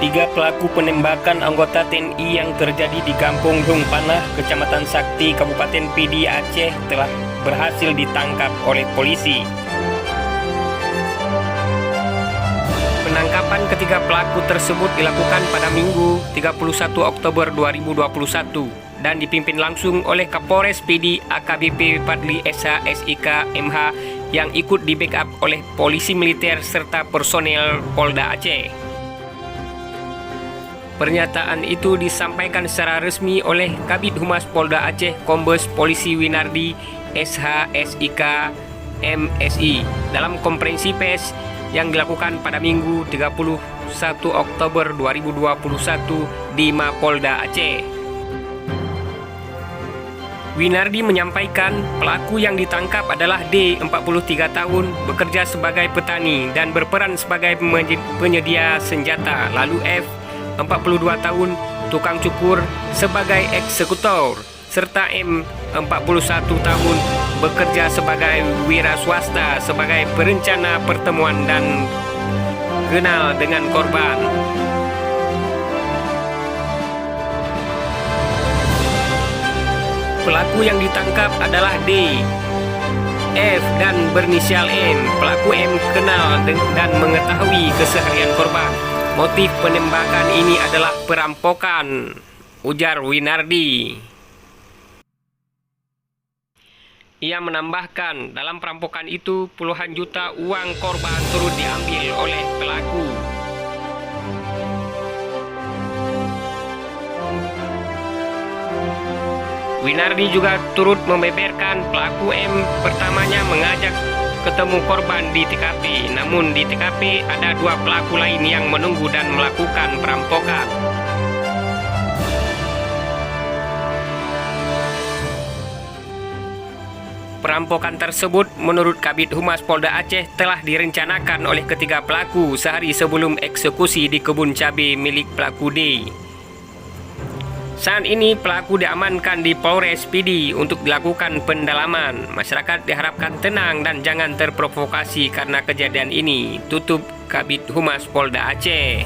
Tiga pelaku penembakan anggota TNI yang terjadi di Kampung Hung Panah, Kecamatan Sakti, Kabupaten Pidi, Aceh telah berhasil ditangkap oleh polisi. Penangkapan ketiga pelaku tersebut dilakukan pada Minggu 31 Oktober 2021 dan dipimpin langsung oleh Kapolres Pidi AKBP Fadli SH SIK MH yang ikut di backup oleh polisi militer serta personel Polda Aceh. Pernyataan itu disampaikan secara resmi oleh Kabid Humas Polda Aceh Kombes Polisi Winardi SH SIK MSI dalam konferensi pers yang dilakukan pada Minggu 31 Oktober 2021 di Mapolda Aceh. Winardi menyampaikan pelaku yang ditangkap adalah D, 43 tahun, bekerja sebagai petani dan berperan sebagai penyedia senjata, lalu F, 42 tahun, tukang cukur sebagai eksekutor, serta M, 41 tahun, bekerja sebagai wira swasta sebagai perencana pertemuan dan kenal dengan korban. Pelaku yang ditangkap adalah D, F, dan berinisial M. Pelaku M kenal dan mengetahui keseharian korban. Motif penembakan ini adalah perampokan, ujar Winardi. Ia menambahkan, dalam perampokan itu puluhan juta uang korban turut diambil oleh pelaku. Winardi juga turut membeberkan pelaku M pertamanya mengajak ketemu korban di TKP, namun di TKP ada dua pelaku lain yang menunggu dan melakukan perampokan. Perampokan tersebut menurut Kabid Humas Polda Aceh telah direncanakan oleh ketiga pelaku sehari sebelum eksekusi di kebun cabai milik pelaku D. Saat ini pelaku diamankan di Polres Pidi untuk dilakukan pendalaman. Masyarakat diharapkan tenang dan jangan terprovokasi karena kejadian ini. Tutup Kabid Humas Polda Aceh.